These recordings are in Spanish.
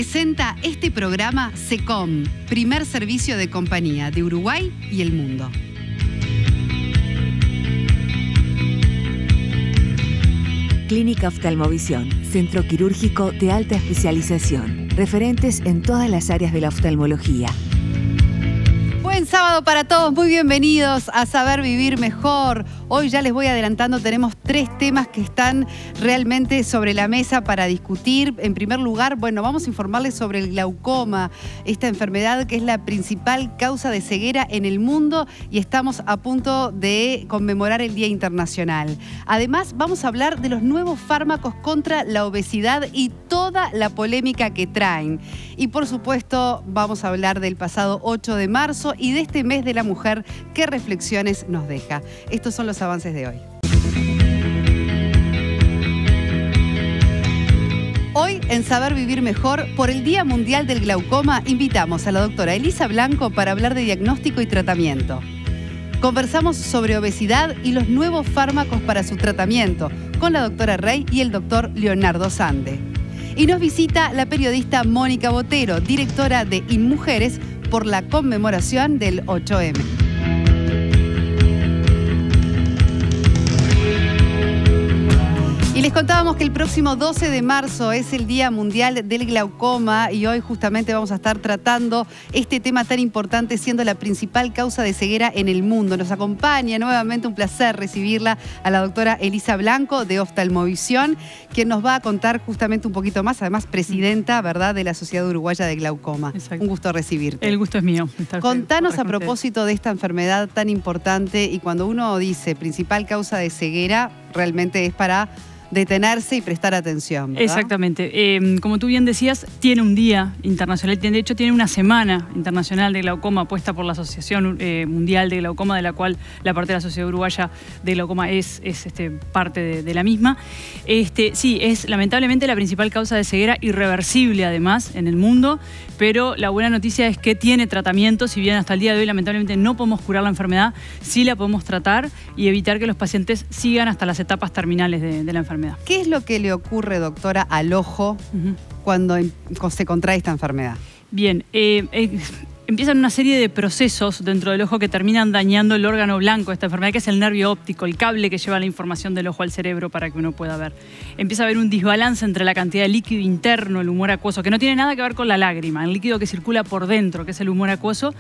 Presenta este programa SECOM, primer servicio de compañía de Uruguay y el mundo. Clínica Oftalmovisión, centro quirúrgico de alta especialización. Referentes en todas las áreas de la oftalmología. Buen sábado para todos, muy bienvenidos a Saber Vivir Mejor. Hoy ya les voy adelantando, tenemos 3 temas que están realmente sobre la mesa para discutir. En primer lugar, bueno, vamos a informarles sobre el glaucoma, esta enfermedad que es la principal causa de ceguera en el mundo y estamos a punto de conmemorar el Día Internacional. Además, vamos a hablar de los nuevos fármacos contra la obesidad y toda la polémica que traen. Y por supuesto, vamos a hablar del pasado 8 de marzo y de este mes de la mujer, qué reflexiones nos deja. Estos son los avances de hoy. Hoy, en Saber Vivir Mejor, por el Día Mundial del Glaucoma, invitamos a la doctora Elisa Blanco para hablar de diagnóstico y tratamiento. Conversamos sobre obesidad y los nuevos fármacos para su tratamiento con la doctora Rey y el doctor Leonardo Sande. Y nos visita la periodista Mónica Botero, directora de InMujeres, por la conmemoración del 8M. Y les contábamos que el próximo 12 de marzo es el Día Mundial del Glaucoma y hoy justamente vamos a estar tratando este tema tan importante, siendo la principal causa de ceguera en el mundo. Nos acompaña nuevamente, un placer recibirla, a la doctora Elisa Blanco de Oftalmovisión, quien nos va a contar justamente un poquito más, además presidenta, ¿verdad?, de la Sociedad Uruguaya de Glaucoma. Exacto. Un gusto recibirte. El gusto es mío. Contanos a propósito de esta enfermedad tan importante y cuando uno dice principal causa de ceguera, realmente es para detenerse y prestar atención, ¿verdad? Exactamente. Como tú bien decías, tiene un día internacional, de hecho tiene una semana internacional de glaucoma puesta por la Asociación Mundial de Glaucoma, de la cual la parte de la Sociedad Uruguaya de Glaucoma es parte de la misma. Sí, es lamentablemente la principal causa de ceguera irreversible además en el mundo, pero la buena noticia es que tiene tratamiento. Si bien hasta el día de hoy lamentablemente no podemos curar la enfermedad, sí la podemos tratar y evitar que los pacientes sigan hasta las etapas terminales de la enfermedad. ¿Qué es lo que le ocurre, doctora, al ojo cuando se contrae esta enfermedad? Bien, empiezan una serie de procesos dentro del ojo que terminan dañando el órgano blanco de esta enfermedad, que es el nervio óptico, el cable que lleva la información del ojo al cerebro para que uno pueda ver. Empieza a haber un desbalance entre la cantidad de líquido interno, el humor acuoso, que no tiene nada que ver con la lágrima, el líquido que circula por dentro, que es el humor acuoso,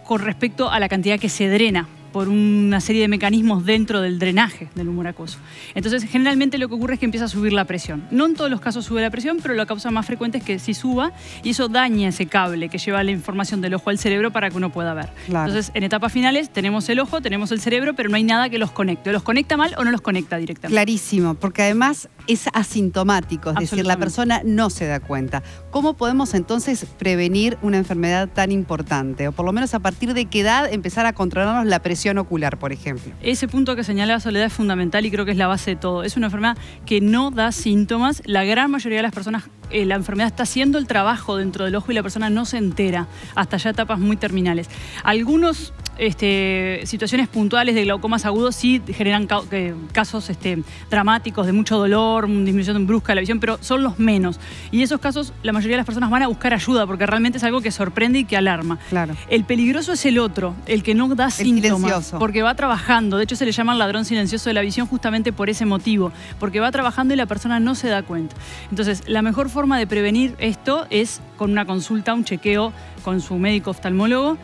con respecto a la cantidad que se drena por una serie de mecanismos dentro del drenaje del humor acuoso. Entonces, generalmente lo que ocurre es que empieza a subir la presión. No en todos los casos sube la presión, pero la causa más frecuente es que sí suba y eso daña ese cable que lleva la información del ojo al cerebro para que uno pueda ver. Claro. Entonces, en etapas finales tenemos el ojo, tenemos el cerebro, pero no hay nada que los conecte. O los conecta mal o no los conecta directamente. Clarísimo, porque además es asintomático, es decir, la persona no se da cuenta. ¿Cómo podemos entonces prevenir una enfermedad tan importante? O por lo menos a partir de qué edad empezar a controlarnos la presión ocular, por ejemplo. Ese punto que señalaba Soledad es fundamental y creo que es la base de todo. Es una enfermedad que no da síntomas. La gran mayoría de las personas, la enfermedad está haciendo el trabajo dentro del ojo y la persona no se entera hasta ya etapas muy terminales. Algunos situaciones puntuales de glaucomas agudos sí generan casos dramáticos de mucho dolor, disminución brusca de la visión, pero son los menos. Y esos casos la mayoría de las personas van a buscar ayuda porque realmente es algo que sorprende y que alarma. Claro. El peligroso es el otro, el que no da síntomas. Silencioso. Porque va trabajando. De hecho se le llama el ladrón silencioso de la visión justamente por ese motivo, porque va trabajando y la persona no se da cuenta. Entonces, la mejor forma de prevenir esto es con una consulta, un chequeo con su médico oftalmólogo.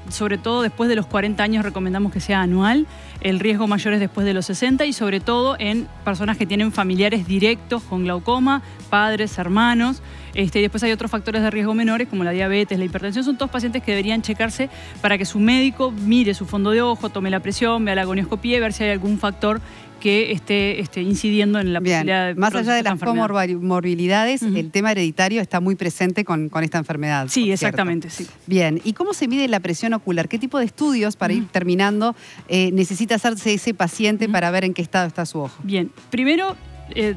Sobre todo después de los 40 años recomendamos que sea anual. El riesgo mayor es después de los 60 y sobre todo en personas que tienen familiares directos con glaucoma, padres, hermanos. Y después hay otros factores de riesgo menores como la diabetes, la hipertensión. Son todos pacientes que deberían checarse para que su médico mire su fondo de ojo, tome la presión, vea la gonioscopía y ver si hay algún factor que esté incidiendo en la posibilidad de más allá de las comorbilidades, el tema hereditario está muy presente con esta enfermedad. Sí, exactamente, sí. Bien, ¿y cómo se mide la presión ocular? ¿Qué tipo de estudios, para ir terminando, necesita hacerse ese paciente para ver en qué estado está su ojo? Bien, primero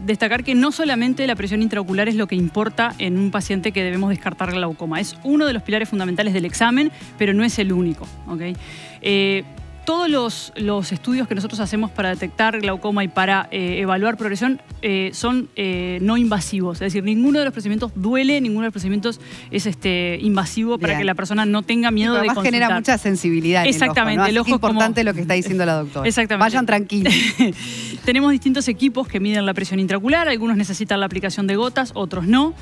destacar que no solamente la presión intraocular es lo que importa en un paciente que debemos descartar glaucoma. Es uno de los pilares fundamentales del examen, pero no es el único, ¿okay? todos los estudios que nosotros hacemos para detectar glaucoma y para evaluar progresión son no invasivos. Es decir, ninguno de los procedimientos duele, ninguno de los procedimientos es invasivo. Bien. Para que la persona no tenga miedo de consultar. Genera mucha sensibilidad. Exactamente. En el ojo, ¿no? Es importante lo que está diciendo la doctora. Exactamente. Vayan tranquilos. Tenemos distintos equipos que miden la presión intraocular. Algunos necesitan la aplicación de gotas, otros no.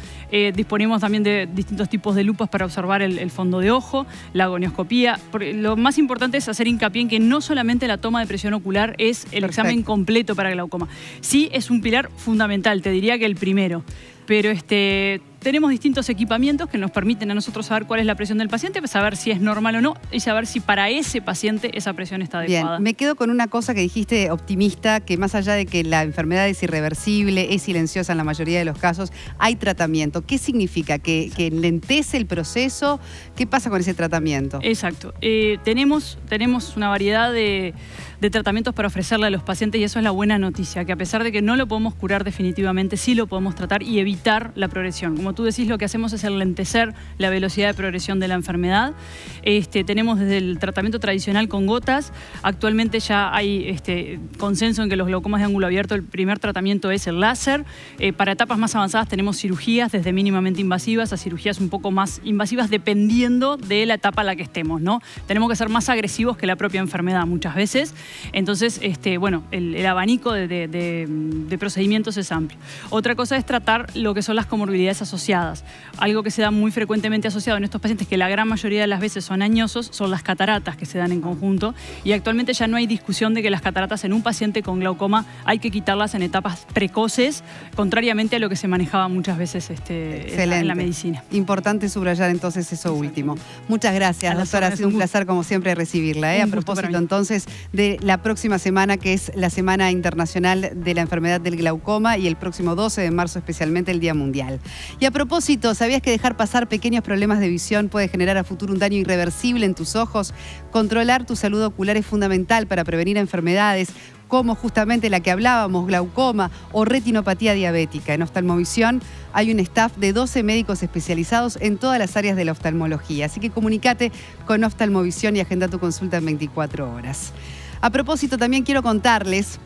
Disponemos también de distintos tipos de lupas para observar el fondo de ojo, la agonioscopía. Lo más importante es hacer hincapié en que no solamente la toma de presión ocular es el examen completo para glaucoma. Sí es un pilar fundamental, te diría que el primero. Pero tenemos distintos equipamientos que nos permiten a nosotros saber cuál es la presión del paciente, saber si es normal o no y saber si para ese paciente esa presión está adecuada. Bien, me quedo con una cosa que dijiste optimista, que más allá de que la enfermedad es irreversible, es silenciosa en la mayoría de los casos, hay tratamiento. ¿Qué significa? ¿Que enlentece el proceso? ¿Qué pasa con ese tratamiento? Exacto. Tenemos una variedad de tratamientos para ofrecerle a los pacientes y eso es la buena noticia, que a pesar de que no lo podemos curar definitivamente, sí lo podemos tratar y evitar la progresión. Como tú decís, lo que hacemos es enlentecer la velocidad de progresión de la enfermedad. Tenemos desde el tratamiento tradicional con gotas. Actualmente ya hay consenso en que los glaucomas de ángulo abierto, el primer tratamiento es el láser. Para etapas más avanzadas tenemos cirugías, desde mínimamente invasivas a cirugías un poco más invasivas, dependiendo de la etapa en la que estemos, ¿no? Tenemos que ser más agresivos que la propia enfermedad muchas veces. Entonces, bueno, el abanico de procedimientos es amplio. Otra cosa es tratar lo que son las comorbilidades asociadas. Algo que se da muy frecuentemente asociado en estos pacientes, que la gran mayoría de las veces son añosos, son las cataratas que se dan en conjunto. Y actualmente ya no hay discusión de que las cataratas en un paciente con glaucoma hay que quitarlas en etapas precoces, contrariamente a lo que se manejaba muchas veces en la medicina. Importante subrayar entonces eso último. Muchas gracias, doctora. Ha sido un placer, como siempre, recibirla. A propósito, entonces, de la próxima semana, que es la Semana Internacional de la Enfermedad del Glaucoma, y el próximo 12 de marzo especialmente el Día Mundial. Y a propósito, ¿sabías que dejar pasar pequeños problemas de visión puede generar a futuro un daño irreversible en tus ojos? Controlar tu salud ocular es fundamental para prevenir enfermedades como justamente la que hablábamos, glaucoma o retinopatía diabética. En Oftalmovisión hay un staff de 12 médicos especializados en todas las áreas de la oftalmología. Así que comunícate con Oftalmovisión y agenda tu consulta en 24 horas. A propósito, también quiero contarles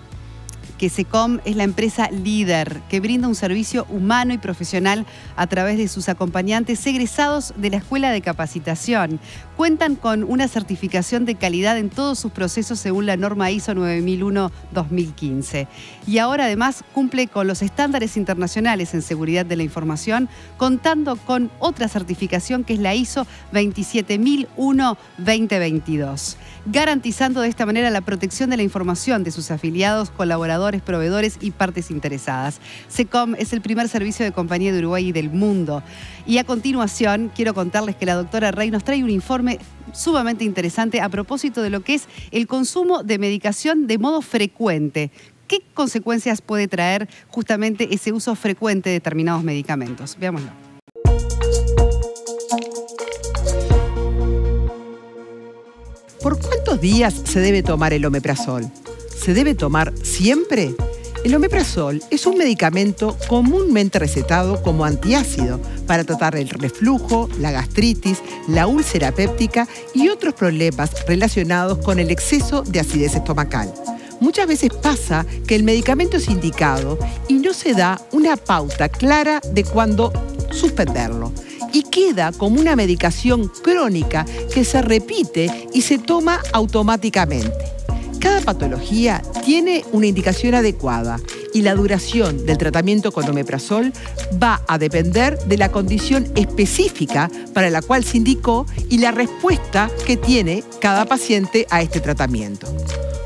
que SECOM es la empresa líder que brinda un servicio humano y profesional a través de sus acompañantes egresados de la Escuela de Capacitación. Cuentan con una certificación de calidad en todos sus procesos según la norma ISO 9001-2015. Y ahora además cumple con los estándares internacionales en seguridad de la información, contando con otra certificación que es la ISO 27001-2022, garantizando de esta manera la protección de la información de sus afiliados, colaboradores, proveedores y partes interesadas. SECOM es el primer servicio de compañía de Uruguay y del mundo. Y a continuación quiero contarles que la doctora Rey nos trae un informe sumamente interesante a propósito de lo que es el consumo de medicación de modo frecuente. ¿Qué consecuencias puede traer justamente ese uso frecuente de determinados medicamentos? Veámoslo. ¿Por cuántos días se debe tomar el omeprazol? ¿Se debe tomar siempre? El omeprazol es un medicamento comúnmente recetado como antiácido para tratar el reflujo, la gastritis, la úlcera péptica y otros problemas relacionados con el exceso de acidez estomacal. Muchas veces pasa que el medicamento es indicado y no se da una pauta clara de cuándo suspenderlo. Y queda como una medicación crónica que se repite y se toma automáticamente. Cada patología tiene una indicación adecuada y la duración del tratamiento con omeprazol va a depender de la condición específica para la cual se indicó y la respuesta que tiene cada paciente a este tratamiento.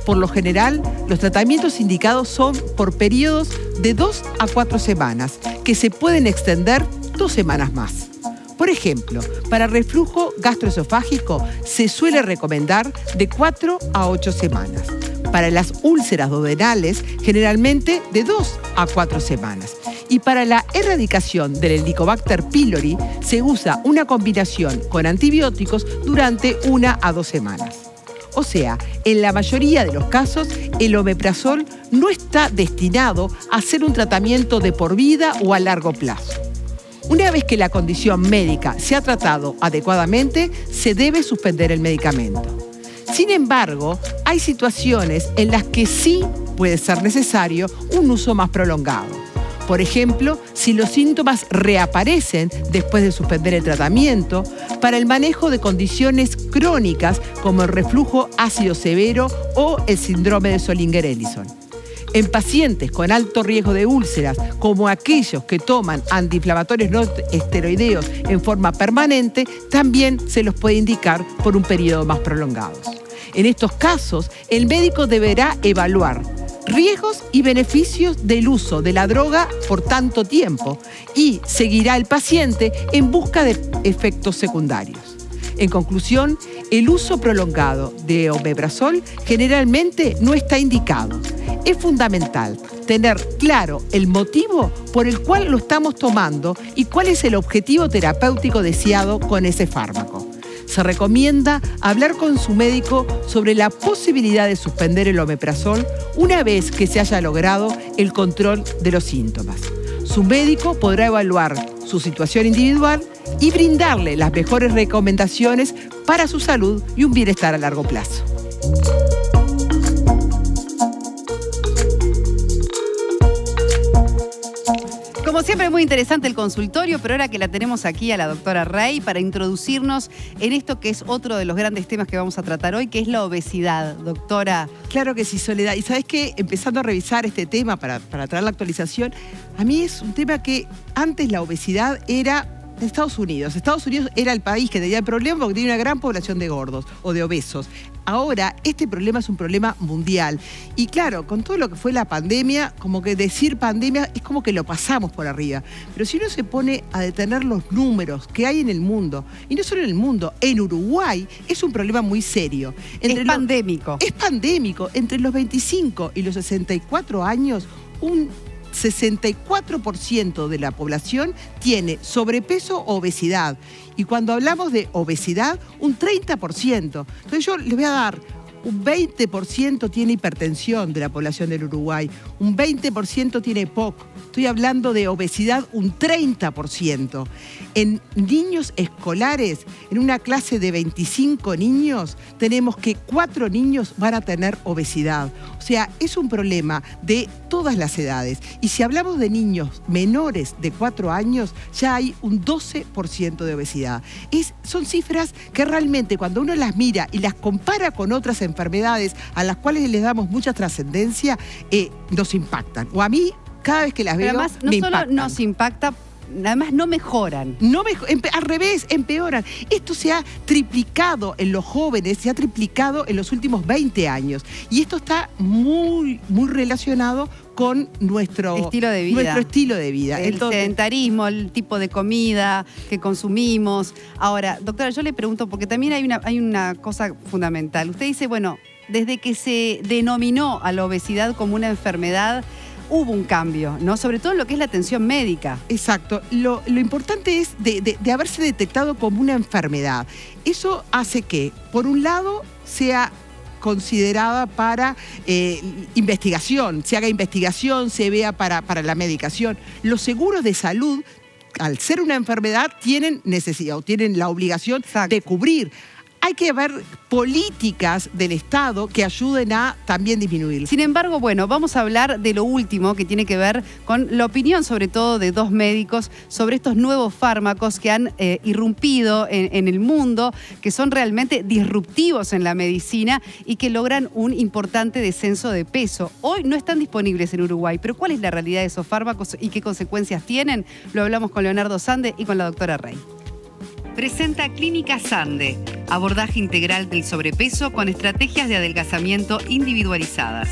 Por lo general, los tratamientos indicados son por periodos de 2 a 4 semanas, que se pueden extender 2 semanas más. Por ejemplo, para reflujo gastroesofágico se suele recomendar de 4 a 8 semanas. Para las úlceras duodenales, generalmente de 2 a 4 semanas. Y para la erradicación del Helicobacter pylori se usa una combinación con antibióticos durante 1 a 2 semanas. O sea, en la mayoría de los casos, el omeprazol no está destinado a ser un tratamiento de por vida o a largo plazo. Una vez que la condición médica se ha tratado adecuadamente, se debe suspender el medicamento. Sin embargo, hay situaciones en las que sí puede ser necesario un uso más prolongado. Por ejemplo, si los síntomas reaparecen después de suspender el tratamiento, para el manejo de condiciones crónicas como el reflujo ácido severo o el síndrome de Zollinger-Ellison. En pacientes con alto riesgo de úlceras, como aquellos que toman antiinflamatorios no esteroideos en forma permanente, también se los puede indicar por un periodo más prolongado. En estos casos, el médico deberá evaluar riesgos y beneficios del uso de la droga por tanto tiempo y seguirá al paciente en busca de efectos secundarios. En conclusión, el uso prolongado de omeprazol generalmente no está indicado. Es fundamental tener claro el motivo por el cual lo estamos tomando y cuál es el objetivo terapéutico deseado con ese fármaco. Se recomienda hablar con su médico sobre la posibilidad de suspender el omeprazol una vez que se haya logrado el control de los síntomas. Su médico podrá evaluar su situación individual y brindarle las mejores recomendaciones para su salud y un bienestar a largo plazo. Como siempre, muy interesante el consultorio, pero ahora que la tenemos aquí a la doctora Rey para introducirnos en esto que es otro de los grandes temas que vamos a tratar hoy, que es la obesidad, doctora. Claro que sí, Soledad. Y ¿sabés qué? Empezando a revisar este tema para traer la actualización, a mí es un tema que antes la obesidad era de Estados Unidos. Estados Unidos era el país que tenía el problema porque tenía una gran población de gordos o de obesos. Ahora, este problema es un problema mundial. Y claro, con todo lo que fue la pandemia, como que decir pandemia es como que lo pasamos por arriba. Pero si uno se pone a detener los números que hay en el mundo, y no solo en el mundo, en Uruguay es un problema muy serio. Es pandémico. Es pandémico. Entre los 25 y los 64 años, un 64% de la población tiene sobrepeso o obesidad. Y cuando hablamos de obesidad, un 30%. Entonces yo les voy a dar un 20% tiene hipertensión de la población del Uruguay, un 20% tiene EPOC. Estoy hablando de obesidad, un 30%. En niños escolares, en una clase de 25 niños, tenemos que 4 niños van a tener obesidad. O sea, es un problema de todas las edades. Y si hablamos de niños menores de 4 años, ya hay un 12% de obesidad. Son cifras que realmente cuando uno las mira y las compara con otras enfermedades a las cuales les damos mucha trascendencia, nos impactan. O a mí, cada vez que las veo, además, no me solo impactan. nos impacta, además no mejoran. Al revés, empeoran. Esto se ha triplicado en los jóvenes, se ha triplicado en los últimos 20 años. Y esto está muy, muy relacionado con nuestro estilo de vida. El sedentarismo, el tipo de comida que consumimos. Ahora, doctora, yo le pregunto, porque también hay una cosa fundamental. Usted dice, bueno, desde que se denominó a la obesidad como una enfermedad, hubo un cambio, ¿no? Sobre todo en lo que es la atención médica. Exacto. Lo importante es de haberse detectado como una enfermedad. Eso hace que, por un lado, sea considerada para investigación, se haga investigación, se vea para la medicación. Los seguros de salud, al ser una enfermedad, tienen necesidad o tienen la obligación de cubrir. Hay que haber políticas del Estado que ayuden a también disminuir. Sin embargo, bueno, vamos a hablar de lo último que tiene que ver con la opinión, sobre todo de 2 médicos, sobre estos nuevos fármacos que han irrumpido en el mundo, que son realmente disruptivos en la medicina y que logran un importante descenso de peso. Hoy no están disponibles en Uruguay, pero ¿cuál es la realidad de esos fármacos y qué consecuencias tienen? Lo hablamos con Leonardo Sande y con la doctora Rey. Presenta Clínica Sande, abordaje integral del sobrepeso con estrategias de adelgazamiento individualizadas.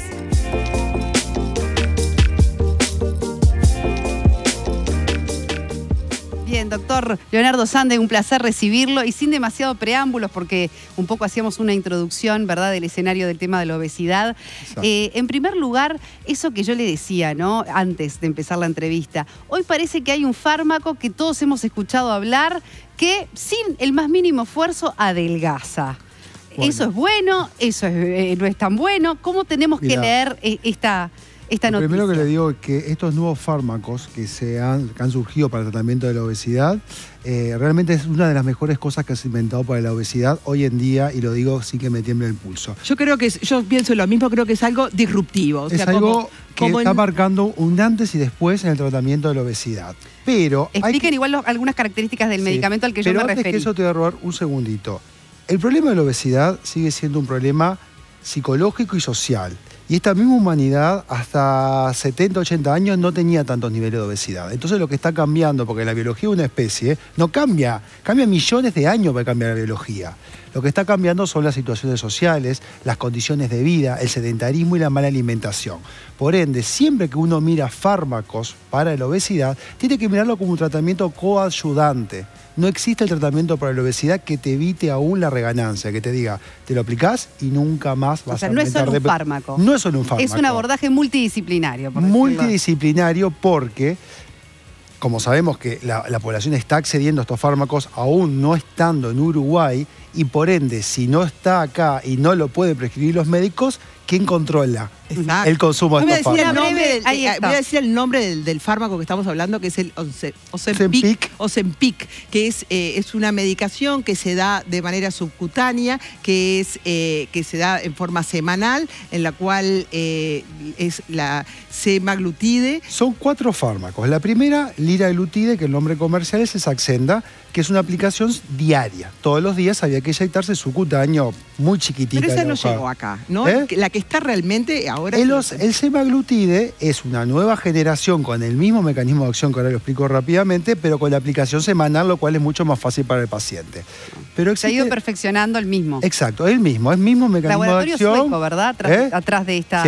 Bien, doctor Leonardo Sande, un placer recibirlo y sin demasiado preámbulos porque un poco hacíamos una introducción, ¿verdad?, del escenario del tema de la obesidad. En primer lugar, eso que yo le decía, ¿no?, antes de empezar la entrevista, hoy parece que hay un fármaco que todos hemos escuchado hablar que sin el más mínimo esfuerzo adelgaza. Bueno. ¿Eso es bueno? ¿Eso no es tan bueno? ¿Cómo tenemos que leer esta Lo noticia? primero que le digo es que estos nuevos fármacos que han surgido para el tratamiento de la obesidad, realmente es una de las mejores cosas que se ha inventado para la obesidad hoy en día, y lo digo sin que me tiemble el pulso. Yo pienso lo mismo, creo que es algo disruptivo. O sea, es algo que está marcando un antes y después en el tratamiento de la obesidad. Pero expliquen igual algunas características del medicamento al que yo me referí. Pero antes que eso te voy a robar un segundito. El problema de la obesidad sigue siendo un problema psicológico y social. Y esta misma humanidad hasta 70, 80 años no tenía tantos niveles de obesidad. Entonces lo que está cambiando, porque la biología de una especie no cambia, cambia millones de años para cambiar la biología. Lo que está cambiando son las situaciones sociales, las condiciones de vida, el sedentarismo y la mala alimentación. Por ende, siempre que uno mira fármacos para la obesidad, tiene que mirarlo como un tratamiento coadyuvante. No existe el tratamiento para la obesidad que te evite aún la reganancia, que te diga, te lo aplicás y nunca más vas a aumentar. No es solo un fármaco. No es solo un fármaco. Es un abordaje multidisciplinario. Multidisciplinario porque, como sabemos que la población está accediendo a estos fármacos aún no estando en Uruguay, y por ende, si no está acá y no lo pueden prescribir los médicos, ¿quién controla el consumo de estos fármacos? Voy a decir el nombre del fármaco que estamos hablando, que es el Ozempic, que es una medicación que se da de manera subcutánea, que se da en forma semanal, en la cual es la semaglutide. Son 4 fármacos. La primera, liraglutide, que el nombre comercial es Saxenda, que es una aplicación diaria. Todos los días había que inyectarse subcutáneo, muy chiquitita. Pero esa no llegó acá, ¿no? La que está realmente ahora... El semaglutide es una nueva generación con el mismo mecanismo de acción, que ahora lo explico rápidamente, pero con la aplicación semanal, lo cual es mucho más fácil para el paciente. Pero se ha ido perfeccionando el mismo. Exacto, el mismo mecanismo de acción. Laboratorio sueco, ¿verdad? Atrás de esta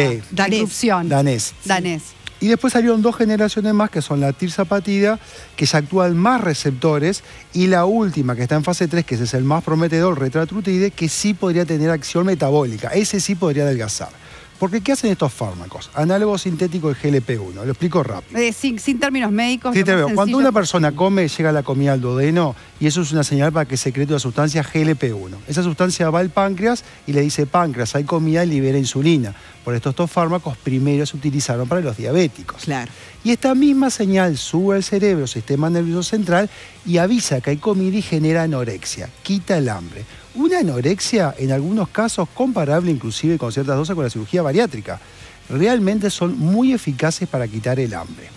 disrupción. Danés. Sí. Y después salieron 2 generaciones más, que son la tirzapatida, que ya actúan más receptores, y la última, que está en fase 3, que ese es el más prometedor, retratrutide, que sí podría tener acción metabólica. Ese sí podría adelgazar. Porque ¿qué hacen estos fármacos? Análogo sintético del GLP-1. Lo explico rápido. Sin términos médicos. Cuando una persona come, llega la comida al duodeno, y eso es una señal para que secrete una sustancia GLP-1. Esa sustancia va al páncreas y le dice: páncreas, hay comida, y libera insulina. Por esto estos fármacos primero se utilizaron para los diabéticos. Claro. Y esta misma señal sube al cerebro, sistema nervioso central, y avisa que hay comida y genera anorexia, quita el hambre. Una anorexia, en algunos casos, comparable inclusive con ciertas dosis con la cirugía bariátrica. Realmente son muy eficaces para quitar el hambre.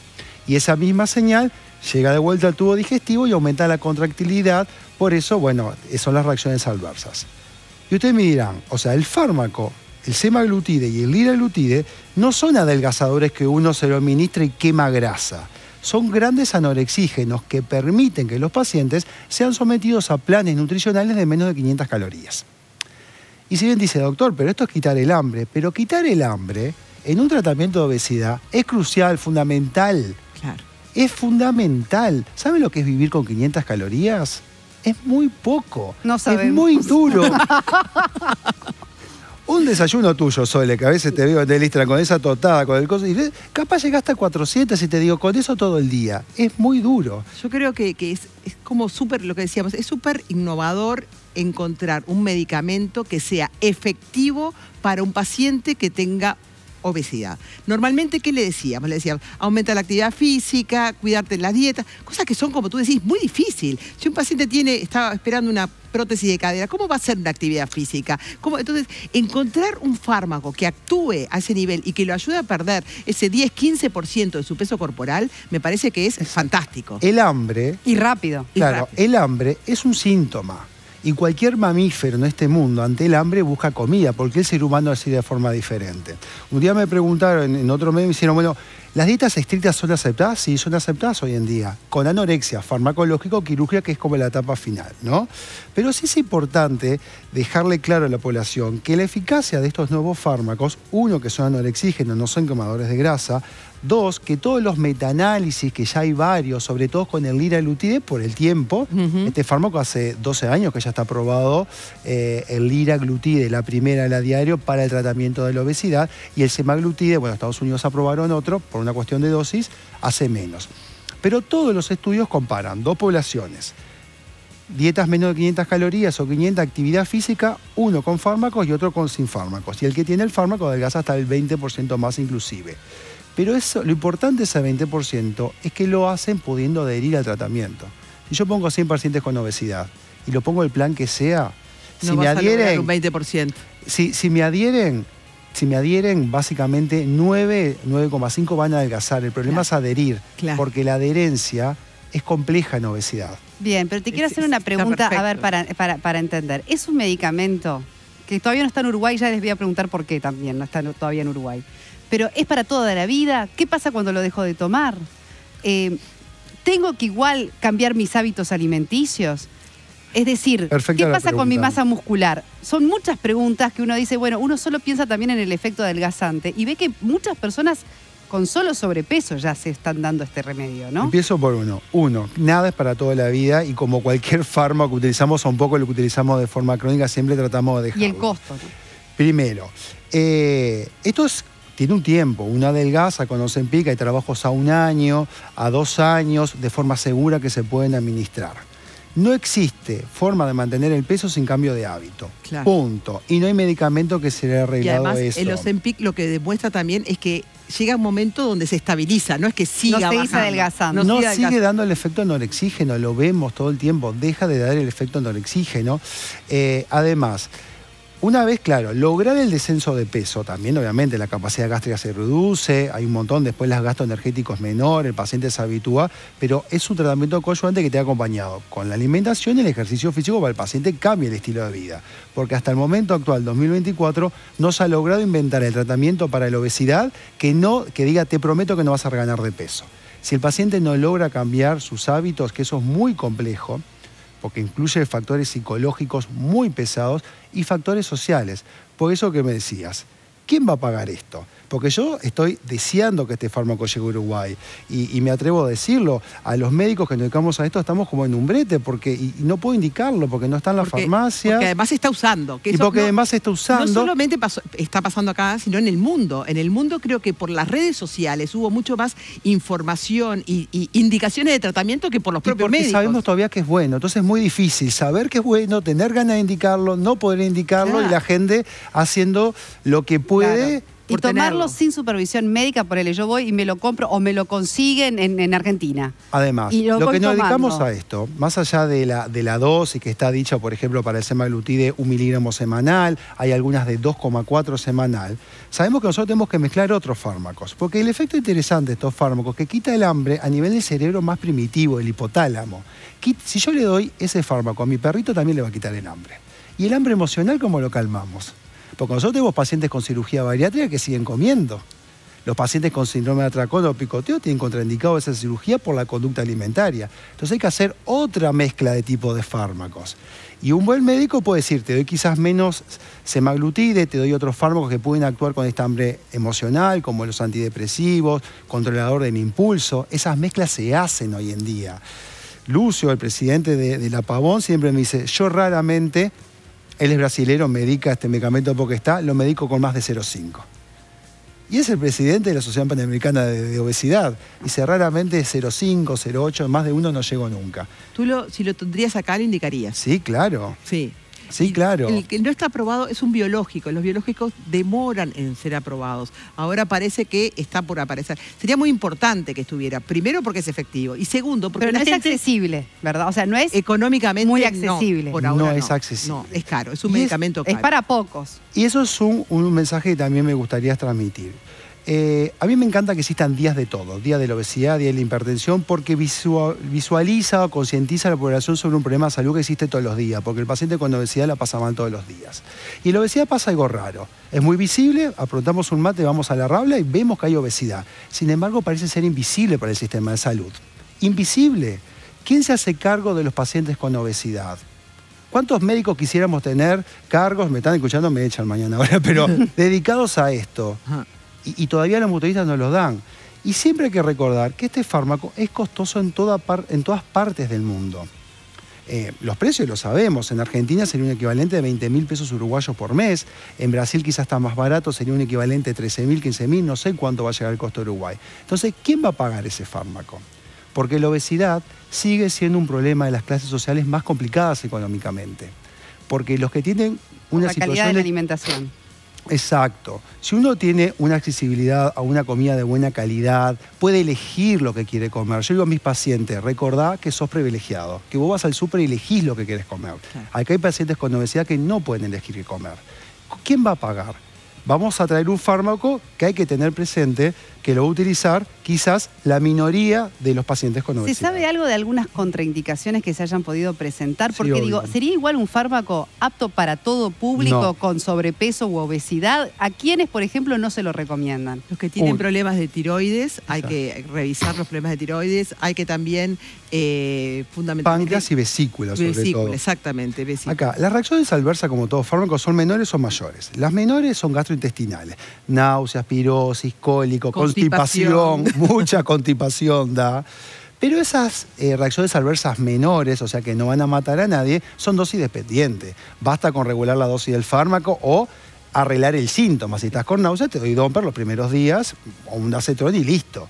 Y esa misma señal llega de vuelta al tubo digestivo y aumenta la contractilidad. Por eso, bueno, son las reacciones adversas. Y ustedes me dirán, o sea, el fármaco, el semaglutide y el liraglutide, no son adelgazadores que uno se lo administra y quema grasa. Son grandes anorexígenos que permiten que los pacientes sean sometidos a planes nutricionales de menos de 500 calorías. Y si bien dice: doctor, pero esto es quitar el hambre. Pero quitar el hambre en un tratamiento de obesidad es crucial, fundamental. Claro. Es fundamental. ¿Saben lo que es vivir con 500 calorías? Es muy poco. No sabemos. Es muy duro. Un desayuno tuyo, Sole, que a veces te veo en el Instagram con esa totada, con el coso, y capaz llegaste a 400 y te digo, con eso todo el día. Es muy duro. Yo creo que es como súper, lo que decíamos, es súper innovador encontrar un medicamento que sea efectivo para un paciente que tenga obesidad. Normalmente, ¿qué le decíamos? Le decíamos, aumenta la actividad física, cuidarte en la dieta, cosas que son, como tú decís, muy difícil. Si un paciente estaba esperando una prótesis de cadera, ¿cómo va a ser una actividad física? Entonces, encontrar un fármaco que actúe a ese nivel y que lo ayude a perder ese 10-15% de su peso corporal, me parece que es fantástico. El hambre... Y rápido. Claro, el hambre es un síntoma. Y cualquier mamífero en este mundo, ante el hambre, busca comida, porque el ser humano así de forma diferente. Un día me preguntaron, en otro medio me dijeron, bueno, ¿las dietas estrictas son aceptadas? Sí, son aceptadas hoy en día. Con anorexia, farmacológico, quirúrgica, que es como la etapa final, ¿no? Pero sí es importante dejarle claro a la población que la eficacia de estos nuevos fármacos, 1, que son anorexígenos, no son quemadores de grasa; 2, que todos los metaanálisis, que ya hay varios, sobre todo con el liraglutide, por el tiempo. Este fármaco hace 12 años que ya está aprobado, el liraglutide, la primera, la diario, para el tratamiento de la obesidad, y el semaglutide, bueno, Estados Unidos aprobaron otro, por una cuestión de dosis, hace menos. Pero todos los estudios comparan 2 poblaciones. Dietas menos de 500 calorías o 500, actividad física, uno con fármacos y otro sin fármacos. Y el que tiene el fármaco adelgaza hasta el 20% más inclusive. Pero eso, lo importante de ese 20% es que lo hacen pudiendo adherir al tratamiento. Si yo pongo 100 pacientes con obesidad y lo pongo el plan que sea, No si me vas a lograr adhieren, un 20%. si me adhieren, básicamente 9,5 van a adelgazar. El problema es adherir, Claro. porque la adherencia es compleja en obesidad. Bien, pero te quiero hacer una Está pregunta, a ver, perfecto. para entender. ¿Es un medicamento que todavía no está en Uruguay? Ya les voy a preguntar por qué también no está todavía en Uruguay. Pero ¿es para toda la vida? ¿Qué pasa cuando lo dejo de tomar? ¿Tengo que igual cambiar mis hábitos alimenticios? Es decir, Perfecta ¿qué la pasa con mi pregunta. masa muscular? Son muchas preguntas que uno dice, bueno, uno solo piensa también en el efecto adelgazante y ve que muchas personas con solo sobrepeso ya se están dando este remedio, ¿no? Empiezo por uno. Uno, nada es para toda la vida y como cualquier fármaco que utilizamos, un poco lo que utilizamos de forma crónica, siempre tratamos de dejarlo. Y el costo, ¿no? Primero, tiene un tiempo. Uno adelgaza con Ozempic, hay trabajos a 1 año, a 2 años, de forma segura que se pueden administrar. No existe forma de mantener el peso sin cambio de hábito. Claro. Punto. Y no hay medicamento que se le haya Y arreglado además eso. el Ozempic lo que demuestra también es que llega un momento donde se estabiliza, no es que siga No seguís bajando. adelgazando. No sigue sigue adelgazando. dando el efecto norexígeno, lo vemos todo el tiempo, deja de dar el efecto norexígeno. Además, una vez, claro, lograr el descenso de peso, también obviamente la capacidad gástrica se reduce, hay un montón, después el gasto energético es menor, el paciente se habitúa, pero es un tratamiento coadyuvante que te ha acompañado con la alimentación y el ejercicio físico para que el paciente cambie el estilo de vida. Porque hasta el momento actual, 2024, no se ha logrado inventar el tratamiento para la obesidad que diga, te prometo que no vas a reganar de peso. Si el paciente no logra cambiar sus hábitos, que eso es muy complejo, porque incluye factores psicológicos muy pesados y factores sociales. Por eso que me decías, ¿quién va a pagar esto? Porque yo estoy deseando que este fármaco llegue a Uruguay y me atrevo a decirlo, a los médicos que nos dedicamos a esto estamos como en un brete y no puedo indicarlo porque no está en las farmacias. Porque además se está usando. Que Y eso porque además se está usando. No solamente está pasando acá, sino en el mundo. En el mundo creo que por las redes sociales hubo mucho más información y indicaciones de tratamiento que por los Y propios porque médicos. sabemos todavía que es bueno, entonces es muy difícil saber que es bueno, tener ganas de indicarlo, no poder indicarlo Claro. y la gente haciendo lo que puede. Claro. Y por tomarlo tenerlo. sin supervisión médica, por yo voy y me lo compro o me lo consiguen en Argentina. Además, Y lo lo voy que nos tomando. dedicamos a esto, más allá de la dosis que está dicha, por ejemplo, para el semaglutide 1 miligramo semanal, hay algunas de 2,4 semanal, sabemos que nosotros tenemos que mezclar otros fármacos, porque el efecto interesante de estos fármacos que quita el hambre a nivel del cerebro más primitivo, el hipotálamo. Si yo le doy ese fármaco a mi perrito, también le va a quitar el hambre. ¿Y el hambre emocional cómo lo calmamos? Porque nosotros tenemos pacientes con cirugía bariátrica que siguen comiendo. Los pacientes con síndrome de atracón o picoteo tienen contraindicado esa cirugía por la conducta alimentaria. Entonces hay que hacer otra mezcla de tipo de fármacos. Y un buen médico puede decir, te doy quizás menos semaglutide, te doy otros fármacos que pueden actuar con esta hambre emocional, como los antidepresivos, controlador del impulso. Esas mezclas se hacen hoy en día. Lucio, el presidente de la Pavón, siempre me dice, yo raramente... Él es brasilero, medica este medicamento porque lo medico con más de 0,5. Y es el presidente de la Sociedad Panamericana de Obesidad. Dice, raramente 0,5, 0,8, más de 1 no llego nunca. Tú si lo tendrías acá, lo indicarías. Sí, claro. Sí. Sí, claro. El que no está aprobado es un biológico. Los biológicos demoran en ser aprobados. Ahora parece que está por aparecer. Sería muy importante que estuviera. Primero porque es efectivo. Y segundo porque Pero no la es gente accesible, ¿verdad? O sea, no es económicamente muy no, accesible. por ahora No es accesible. No, es caro. Es un Y medicamento es caro. para pocos. Y eso es un mensaje que también me gustaría transmitir. A mí me encanta que existan días de todo, día de la obesidad, día de la hipertensión, porque visualiza o concientiza a la población sobre un problema de salud que existe todos los días, porque el paciente con obesidad la pasa mal todos los días. Y en la obesidad pasa algo raro. Es muy visible, aprontamos un mate, vamos a la rabla y vemos que hay obesidad. Sin embargo, parece ser invisible para el sistema de salud. Invisible. ¿Quién se hace cargo de los pacientes con obesidad? ¿Cuántos médicos quisiéramos tener cargos, me están escuchando, me echan mañana ahora, pero dedicados a esto? Ajá. Y todavía los mutualistas no los dan. Y siempre hay que recordar que este fármaco es costoso en todas partes del mundo. Los precios lo sabemos. En Argentina sería un equivalente de 20.000 pesos uruguayos por mes. En Brasil quizás está más barato, sería un equivalente de 13.000, 15.000. No sé cuánto va a llegar el costo de Uruguay. Entonces, ¿quién va a pagar ese fármaco? Porque la obesidad sigue siendo un problema de las clases sociales más complicadas económicamente. Porque los que tienen una la calidad situación de la alimentación. Exacto. Si uno tiene una accesibilidad a una comida de buena calidad, puede elegir lo que quiere comer. Yo digo a mis pacientes, recordá que sos privilegiado, que vos vas al súper y elegís lo que querés comer. Claro. Acá hay pacientes con obesidad que no pueden elegir qué comer. ¿Quién va a pagar? Vamos a traer un fármaco que hay que tener presente, que lo va a utilizar quizás la minoría de los pacientes con obesidad. ¿Se sabe algo de algunas contraindicaciones que se hayan podido presentar? Sí, Porque obvio. digo, ¿sería igual un fármaco apto para todo público No. con sobrepeso u obesidad? ¿A quiénes, por ejemplo, no se lo recomiendan? Los que tienen Uy. problemas de tiroides, hay que revisar los problemas de tiroides, hay que también fundamentalmente... Páncreas y vesículas, sobre vesícula, todo. exactamente, vesícula. Acá, las reacciones adversas, como todos fármacos, son menores o mayores. Las menores son gastrointestinales. Náuseas, pirosis, cólico, constipación, mucha constipación da. Pero esas reacciones adversas menores, o sea que no van a matar a nadie, son dosis dependientes. Basta con regular la dosis del fármaco o arreglar el síntoma. Si estás con náuseas, te doy Domper los primeros días, o un Dacetrón y listo.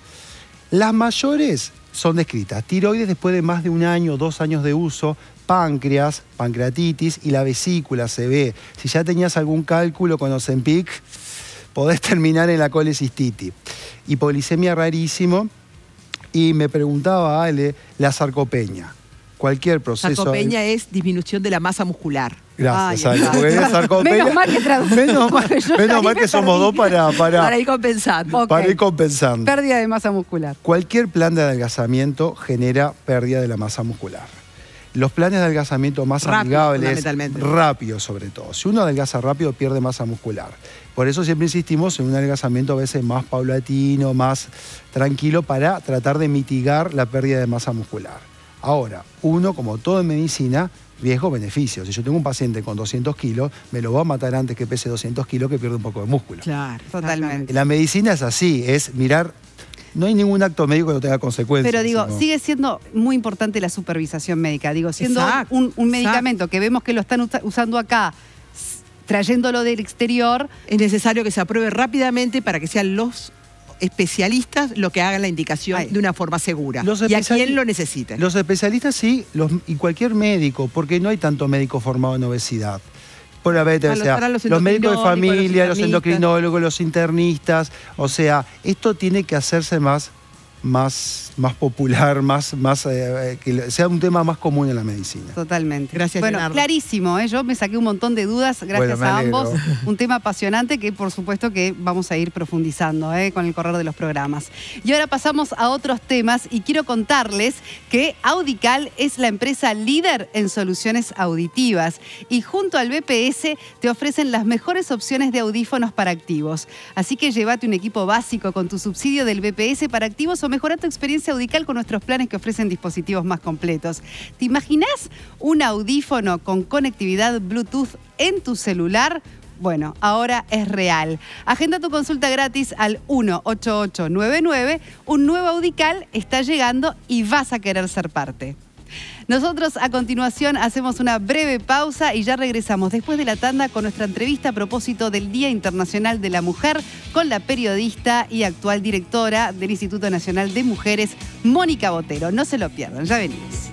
Las mayores son descritas. Tiroides después de más de 1 año, 2 años de uso, páncreas, pancreatitis y la vesícula se ve. Si ya tenías algún cálculo con Ozempic, podés terminar en la colecistitis. Hipoglicemia rarísimo. Y me preguntaba Ale, la sarcopenia. Cualquier proceso... Sarcopenia es disminución de la masa muscular. Gracias, Ay, Ale. Porque la sarcopenia... Menos mal que traducí. Menos mal que somos dos Para ir compensando. Ok. para ir compensando. Pérdida de masa muscular. Cualquier plan de adelgazamiento genera pérdida de la masa muscular. Los planes de adelgazamiento más Rápido, amigables, fundamentalmente. rápido sobre todo. Si uno adelgaza rápido, pierde masa muscular. Por eso siempre insistimos en un adelgazamiento a veces más paulatino, más tranquilo, para tratar de mitigar la pérdida de masa muscular. Ahora, uno, como todo en medicina, riesgo-beneficio. Si yo tengo un paciente con 200 kilos, me lo va a matar antes que pese 200 kilos que pierde un poco de músculo. Claro, Totalmente. La medicina es así, es mirar... No hay ningún acto médico que no tenga consecuencias. Pero digo, sino- sigue siendo muy importante la supervisación médica. Digo, siendo Exacto, un medicamento que vemos que lo están usando acá, trayéndolo del exterior, Es necesario que se apruebe rápidamente para que sean los especialistas los que hagan la indicación Ay. de una forma segura. Los Y a especiali- quien lo necesite. Los especialistas sí, y cualquier médico, porque no hay tanto médico formado en obesidad. Por la vez, o sea, estarán los los médicos de endocrinólogos, familia, los los endocrinólogos, los internistas, o sea, esto tiene que hacerse más popular, que sea un tema más común en la medicina. totalmente. Gracias, Bueno, Leonardo. clarísimo, ¿eh? Yo me saqué un montón de dudas gracias Bueno, me a alegro. ambos. Un tema apasionante que por supuesto que vamos a ir profundizando con el correr de los programas. Y ahora pasamos a otros temas y quiero contarles que Audical es la empresa líder en soluciones auditivas y junto al BPS te ofrecen las mejores opciones de audífonos para activos. Así que llévate un equipo básico con tu subsidio del BPS para activos o mejora tu experiencia audical con nuestros planes que ofrecen dispositivos más completos. ¿Te imaginas un audífono con conectividad Bluetooth en tu celular? Bueno, ahora es real. Agenda tu consulta gratis al 18899. Un nuevo Audical está llegando y vas a querer ser parte. Nosotros a continuación hacemos una breve pausa y ya regresamos después de la tanda con nuestra entrevista a propósito del Día Internacional de la Mujer con la periodista y actual directora del Instituto Nacional de Mujeres, Mónica Botero. No se lo pierdan, ya venimos.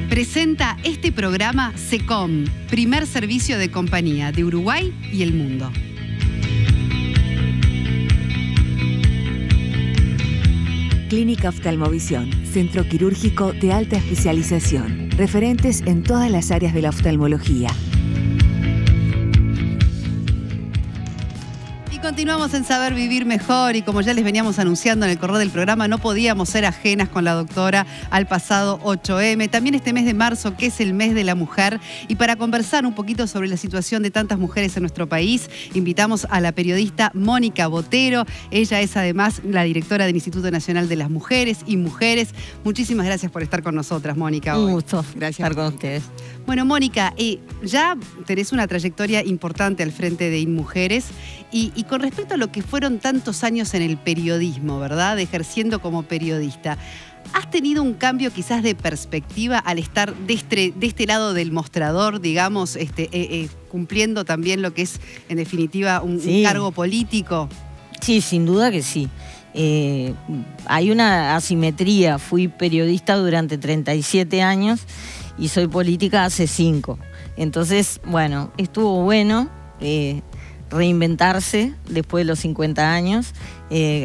Presenta este programa SECOM, primer servicio de compañía de Uruguay y el mundo. Clínica Oftalmovisión, centro quirúrgico de alta especialización. Referentes en todas las áreas de la oftalmología. Y Continuamos en Saber Vivir Mejor y como ya les veníamos anunciando en el correo del programa, no podíamos ser ajenas con la doctora al pasado 8M, también este mes de marzo que es el mes de la mujer, y para conversar un poquito sobre la situación de tantas mujeres en nuestro país, invitamos a la periodista Mónica Botero. Ella es además la directora del Instituto Nacional de las Mujeres y Mujeres. Muchísimas gracias por estar con nosotras, Mónica. Un gusto estar con ustedes. Bueno, Mónica, ya tenés una trayectoria importante al frente de InMujeres y con respecto a lo que fueron tantos años en el periodismo, ¿verdad? Ejerciendo como periodista, ¿has tenido un cambio quizás de perspectiva al estar de este lado del mostrador, digamos, cumpliendo también lo que es, en definitiva, un cargo político? Sí, sin duda que sí. Hay una asimetría. Fui periodista durante 37 años y soy política hace 5. Entonces, bueno, estuvo bueno reinventarse después de los 50 años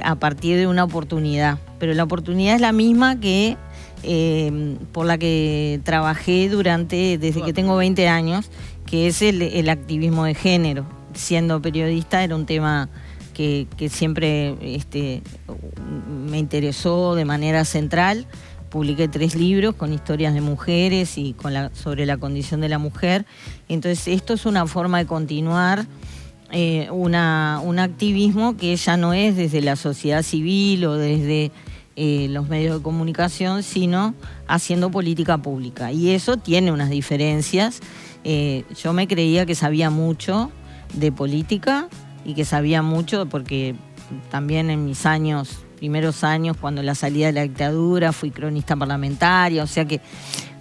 a partir de una oportunidad. Pero la oportunidad es la misma que por la que trabajé desde que tengo 20 años, que es el activismo de género. Siendo periodista era un tema que siempre me interesó de manera central. Publiqué 3 libros con historias de mujeres y sobre la condición de la mujer. Entonces esto es una forma de continuar un activismo que ya no es desde la sociedad civil o desde los medios de comunicación, sino haciendo política pública. Y eso tiene unas diferencias. Yo me creía que sabía mucho de política y que sabía mucho porque también en mis primeros años, cuando la salida de la dictadura, fui cronista parlamentaria, o sea que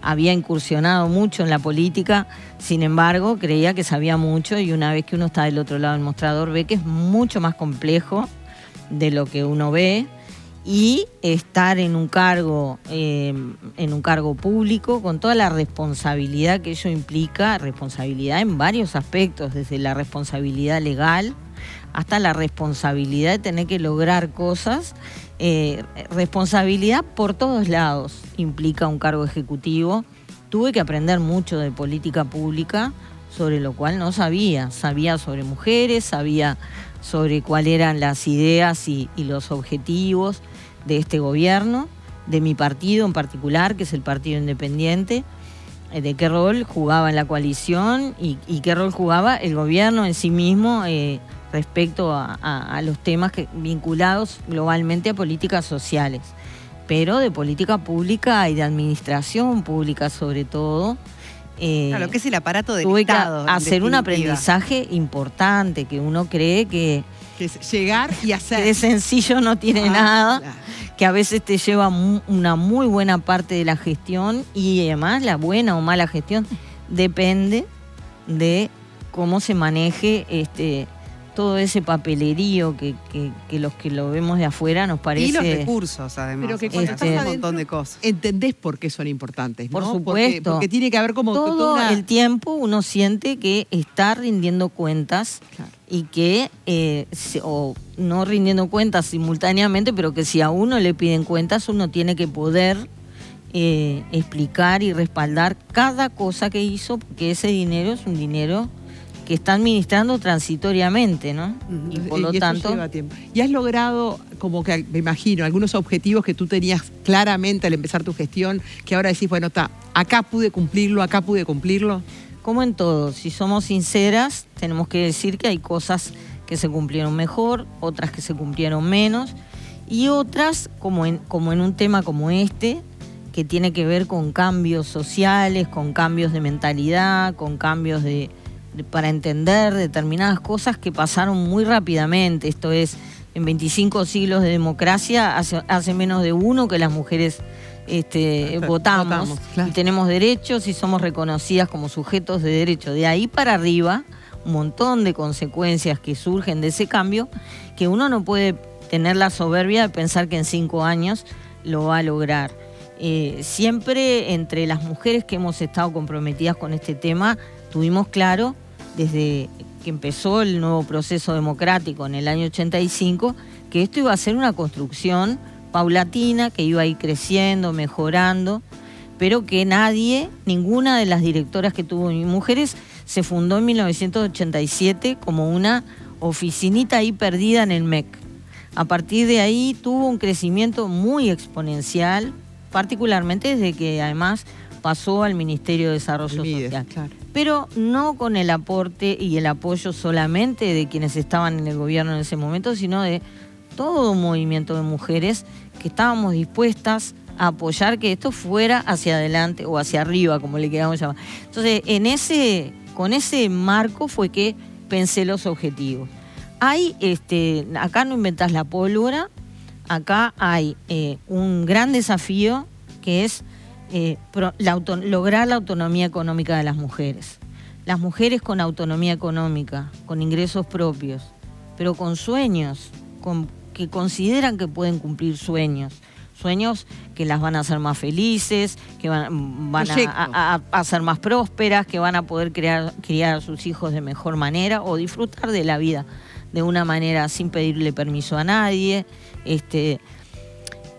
había incursionado mucho en la política. Sin embargo, creía que sabía mucho, y una vez que uno está del otro lado del mostrador ve que es mucho más complejo de lo que uno ve, y estar en un cargo público con toda la responsabilidad que ello implica, responsabilidad en varios aspectos, desde la responsabilidad legal hasta la responsabilidad de tener que lograr cosas. Responsabilidad por todos lados implica un cargo ejecutivo. Tuve que aprender mucho de política pública, sobre lo cual no sabía. Sabía sobre mujeres, sabía sobre cuáles eran las ideas y los objetivos de este gobierno, de mi partido en particular, que es el Partido Independiente, de qué rol jugaba en la coalición y qué rol jugaba el gobierno en sí mismo respecto a los temas vinculados globalmente a políticas sociales, pero de política pública y de administración pública sobre todo. Lo que es el aparato del tuve Estado. Que hacer un aprendizaje importante que uno cree que es llegar y hacer. Que de sencillo no tiene nada, claro. Que a veces te lleva una muy buena parte de la gestión, y además la buena o mala gestión depende de cómo se maneje todo ese papelerío que los que lo vemos de afuera nos parece. Y los recursos, además. Pero que cuando estás adentro, un montón de cosas. Entendés por qué son importantes, ¿no? Por supuesto. Porque tiene que haber como todo el tiempo uno siente que está rindiendo cuentas, claro. Y que, o no rindiendo cuentas simultáneamente, pero que si a uno le piden cuentas, uno tiene que poder explicar y respaldar cada cosa que hizo, porque ese dinero es un dinero que está administrando transitoriamente, ¿no? Y por lo tanto lleva tiempo. Y has logrado, como que me imagino, algunos objetivos que tú tenías claramente al empezar tu gestión, que ahora decís, bueno, acá pude cumplirlo, acá pude cumplirlo. Como en todo, si somos sinceras, tenemos que decir que hay cosas que se cumplieron mejor, otras que se cumplieron menos, y otras, como en un tema como este, que tiene que ver con cambios sociales, con cambios de mentalidad, con cambios para entender determinadas cosas que pasaron muy rápidamente. Esto es, en 25 siglos de democracia, hace menos de uno que las mujeres votamos, claro. Y tenemos derechos y somos reconocidas como sujetos de derecho. De ahí para arriba, un montón de consecuencias que surgen de ese cambio, que uno no puede tener la soberbia de pensar que en 5 años lo va a lograr. Siempre entre las mujeres que hemos estado comprometidas con este tema, tuvimos claro, desde que empezó el nuevo proceso democrático en el año 85, que esto iba a ser una construcción paulatina, que iba a ir creciendo, mejorando, pero que ninguna de las directoras que tuvo InMujeres se fundó en 1987 como una oficinita ahí perdida en el MEC. A partir de ahí tuvo un crecimiento muy exponencial, particularmente desde que además pasó al Ministerio de Desarrollo Social. Claro. Pero no con el aporte y el apoyo solamente de quienes estaban en el gobierno en ese momento, sino de todo un movimiento de mujeres que estábamos dispuestas a apoyar que esto fuera hacia adelante o hacia arriba, como le queramos llamar. Entonces, con ese marco fue que pensé los objetivos. Hay, acá no inventás la pólvora, acá hay un gran desafío que es lograr la autonomía económica de las mujeres. Las mujeres con autonomía económica, con ingresos propios, pero con sueños, que consideran que pueden cumplir sueños que las van a hacer más felices, que van a ser más prósperas, que van a poder criar a sus hijos de mejor manera o disfrutar de la vida de una manera sin pedirle permiso a nadie.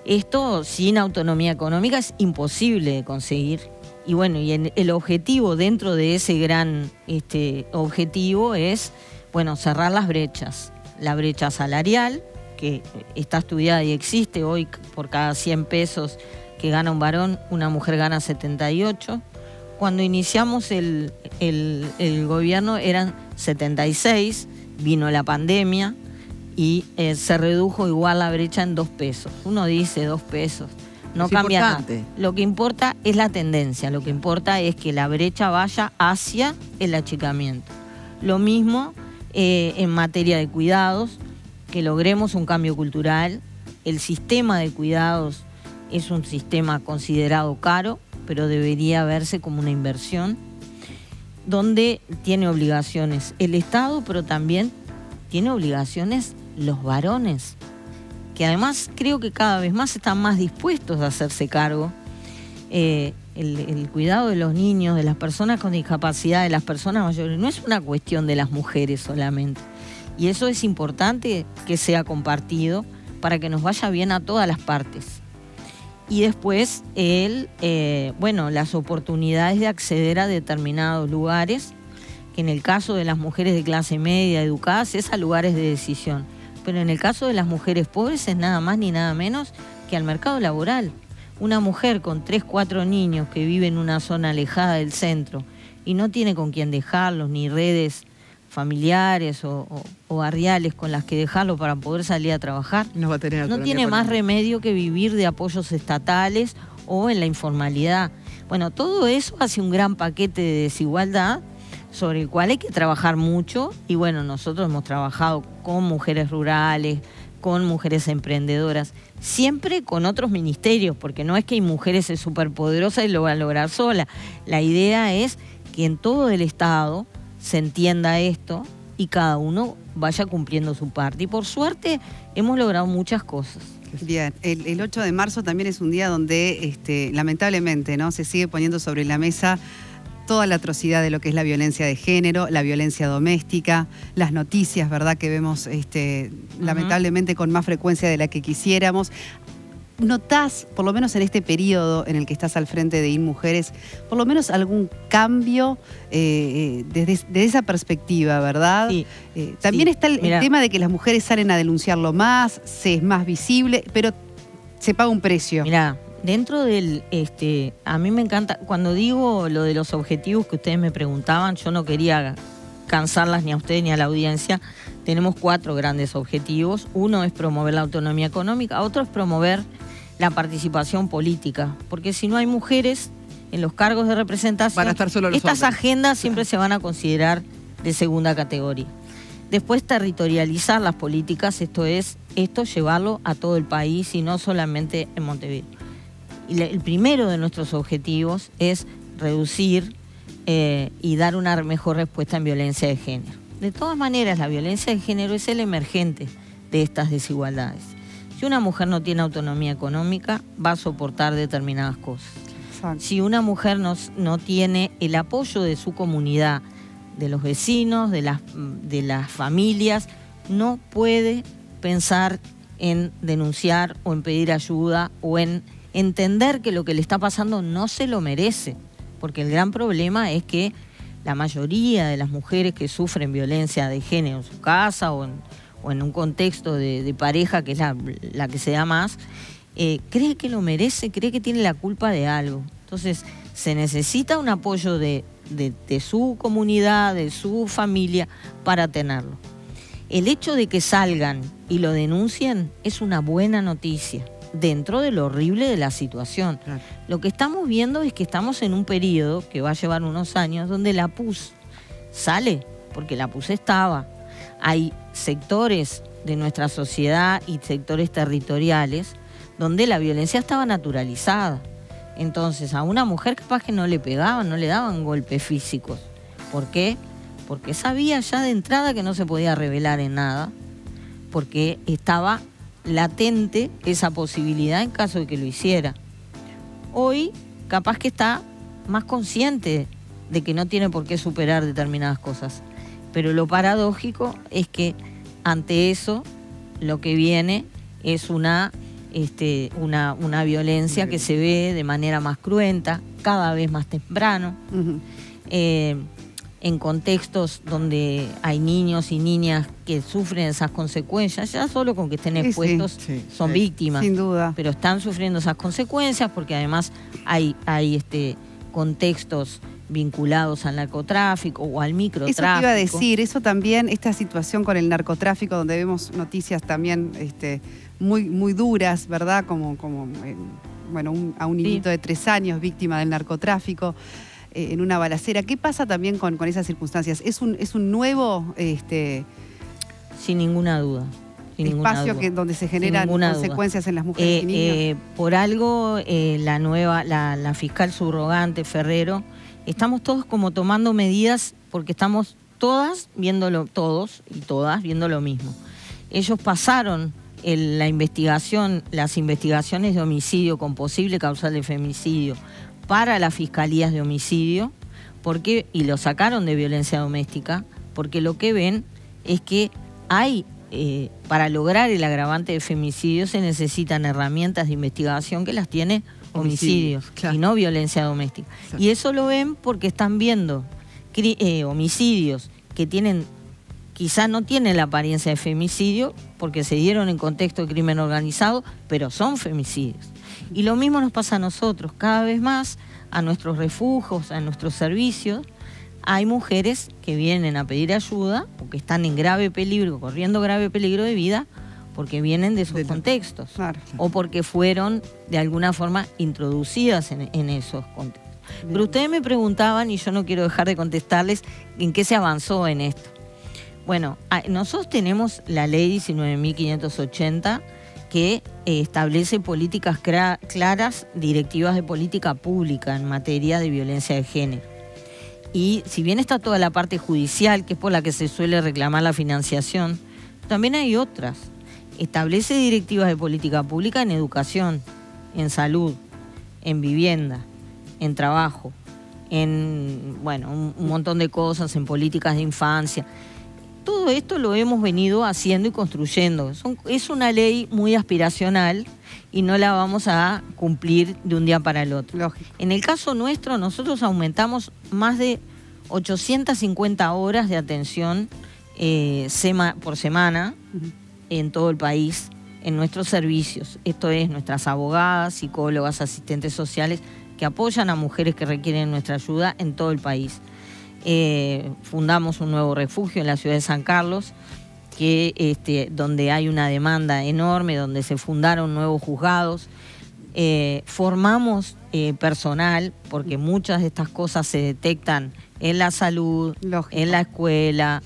Esto sin autonomía económica es imposible de conseguir. Y bueno, el objetivo dentro de ese gran objetivo es, bueno, cerrar las brechas. La brecha salarial, que está estudiada y existe hoy, por cada 100 pesos que gana un varón, una mujer gana 78. Cuando iniciamos el gobierno eran 76, vino la pandemia y se redujo igual la brecha en 2 pesos. Uno dice 2 pesos, no cambia nada. Lo que importa es la tendencia, lo que importa es que la brecha vaya hacia el achicamiento. Lo mismo en materia de cuidados, que logremos un cambio cultural. El sistema de cuidados es un sistema considerado caro, pero debería verse como una inversión, donde tiene obligaciones el Estado, pero también tiene obligaciones los varones, que además creo que cada vez más están más dispuestos a hacerse cargo. El cuidado de los niños, de las personas con discapacidad, de las personas mayores, no es una cuestión de las mujeres solamente. Y eso es importante que sea compartido para que nos vaya bien a todas las partes. Y después, las oportunidades de acceder a determinados lugares, que en el caso de las mujeres de clase media educadas es a lugares de decisión. Pero en el caso de las mujeres pobres es nada más ni nada menos que al mercado laboral. Una mujer con 3, 4 niños que vive en una zona alejada del centro y no tiene con quién dejarlos, ni redes familiares o barriales con las que dejarlo para poder salir a trabajar, no tiene más remedio que vivir de apoyos estatales o en la informalidad. Bueno, todo eso hace un gran paquete de desigualdad sobre el cual hay que trabajar mucho, y bueno, nosotros hemos trabajado con mujeres rurales, con mujeres emprendedoras, siempre con otros ministerios, porque no es que hay mujeres superpoderosas y lo va a lograr sola. La idea es que en todo el Estado se entienda esto y cada uno vaya cumpliendo su parte. Y por suerte hemos logrado muchas cosas. Bien, el 8 de marzo también es un día donde lamentablemente, ¿no?, se sigue poniendo sobre la mesa toda la atrocidad de lo que es la violencia de género, la violencia doméstica, las noticias, ¿verdad?, que vemos lamentablemente con más frecuencia de la que quisiéramos. ¿Notás, por lo menos en este periodo en el que estás al frente de InMujeres, por lo menos algún cambio desde esa perspectiva, verdad? Sí. También está el tema de que las mujeres salen a denunciarlo más, se es más visible, pero se paga un precio. Mirá, dentro del... a mí me encanta, cuando digo lo de los objetivos que ustedes me preguntaban, yo no quería cansarlas ni a ustedes ni a la audiencia. Tenemos 4 grandes objetivos. Uno es promover la autonomía económica, otro es promover la participación política, porque si no hay mujeres en los cargos de representación, van a estar solo los estas hombres. agendas siempre se van a considerar de segunda categoría. Después, territorializar las políticas, esto llevarlo a todo el país y no solamente en Montevideo. Y el primero de nuestros objetivos es reducir y dar una mejor respuesta en violencia de género. De todas maneras, la violencia de género es el emergente de estas desigualdades. Si una mujer no tiene autonomía económica, va a soportar determinadas cosas. Exacto. Si una mujer no tiene el apoyo de su comunidad, de los vecinos, de las familias, no puede pensar en denunciar o en pedir ayuda o en entender que lo que le está pasando no se lo merece. Porque el gran problema es que la mayoría de las mujeres que sufren violencia de género en su casa o en un contexto de pareja, que es la que se da más, cree que lo merece, cree que tiene la culpa de algo. Entonces, se necesita un apoyo de su comunidad, de su familia, para tenerlo. El hecho de que salgan y lo denuncien es una buena noticia, dentro de lo horrible de la situación. Claro. Lo que estamos viendo es que estamos en un periodo que va a llevar unos años donde la PUS sale, porque la PUS estaba. Hay sectores de nuestra sociedad y sectores territoriales donde la violencia estaba naturalizada. Entonces, a una mujer capaz que no le pegaban, no le daban golpes físicos. ¿Por qué? Porque sabía ya de entrada que no se podía revelar en nada, porque estaba latente esa posibilidad en caso de que lo hiciera. Hoy, capaz que está más consciente de que no tiene por qué superar determinadas cosas. Pero lo paradójico es que ante eso lo que viene es una violencia que se ve de manera más cruenta, cada vez más temprano, en contextos donde hay niños y niñas que sufren esas consecuencias. Ya solo con que estén expuestos son víctimas, sin duda. Pero están sufriendo esas consecuencias porque además hay contextos vinculados al narcotráfico o al microtráfico. Eso te iba a decir, eso también, esta situación con el narcotráfico, donde vemos noticias también muy duras, ¿verdad? Como a un niñito de 3 años víctima del narcotráfico en una balacera. ¿Qué pasa también con esas circunstancias? ¿Es un nuevo sin ninguna duda. Espacio donde se generan consecuencias en las mujeres y niños? Por algo, la fiscal subrogante Ferrero, estamos todos como tomando medidas porque estamos todos viendo lo mismo. Ellos pasaron las investigaciones de homicidio con posible causal de femicidio para las fiscalías de homicidio, y lo sacaron de violencia doméstica, porque lo que ven es que para lograr el agravante de femicidio se necesitan herramientas de investigación que las tiene homicidios, claro, y no violencia doméstica. Exacto. Y eso lo ven porque están viendo homicidios que quizás no tienen la apariencia de femicidio porque se dieron en contexto de crimen organizado, pero son femicidios. Y lo mismo nos pasa a nosotros, cada vez más a nuestros refugios, a nuestros servicios. Hay mujeres que vienen a pedir ayuda porque están en grave peligro, corriendo grave peligro de vida, porque vienen de esos contextos, claro, o porque fueron de alguna forma introducidas en esos contextos. Bien. Pero ustedes me preguntaban, y yo no quiero dejar de contestarles, ¿en qué se avanzó en esto? Bueno, nosotros tenemos la ley 19.580 que establece políticas claras, directivas de política pública en materia de violencia de género. Y si bien está toda la parte judicial, que es por la que se suele reclamar la financiación, también hay otras. Establece directivas de política pública en educación, en salud, en vivienda, en trabajo, en un montón de cosas, en políticas de infancia. Todo esto lo hemos venido haciendo y construyendo. Es una ley muy aspiracional y no la vamos a cumplir de un día para el otro. Lógico. En el caso nuestro, nosotros aumentamos más de 850 horas de atención por semana en todo el país, en nuestros servicios. Esto es, nuestras abogadas, psicólogas, asistentes sociales que apoyan a mujeres que requieren nuestra ayuda en todo el país. Fundamos un nuevo refugio en la ciudad de San Carlos, donde hay una demanda enorme, donde se fundaron nuevos juzgados. Formamos personal, porque muchas de estas cosas se detectan en la salud, lógico, en la escuela.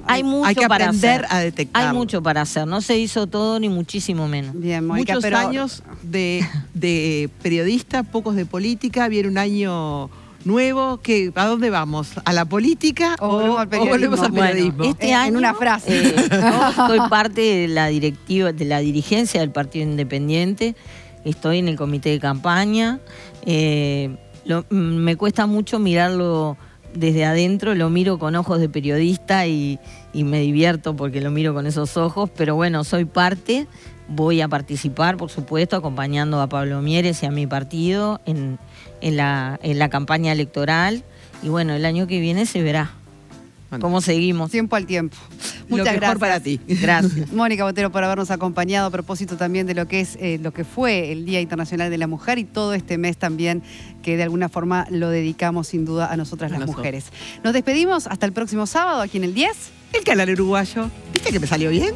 Hay mucho para aprender a detectar. Hay mucho para hacer, no se hizo todo ni muchísimo menos. Bien, Mónica, muchos años de periodista, pocos de política, viene un año nuevo. ¿A dónde vamos? ¿A la política o volvemos al periodismo? Bueno, este año, en una frase. Yo soy parte de la dirigencia del Partido Independiente, estoy en el comité de campaña. Me cuesta mucho mirarlo desde adentro, lo miro con ojos de periodista y me divierto porque lo miro con esos ojos, pero bueno, soy parte, voy a participar, por supuesto, acompañando a Pablo Mieres y a mi partido en la campaña electoral, Y bueno, el año que viene se verá cómo seguimos. Tiempo al tiempo. Lo Muchas mejor gracias. para ti. Gracias. Mónica Botero, por habernos acompañado a propósito también de lo que es lo que fue el Día Internacional de la Mujer y todo este mes también que de alguna forma lo dedicamos sin duda a nosotras las mujeres. Nos despedimos hasta el próximo sábado aquí en el 10. El canal uruguayo. ¿Viste que me salió bien?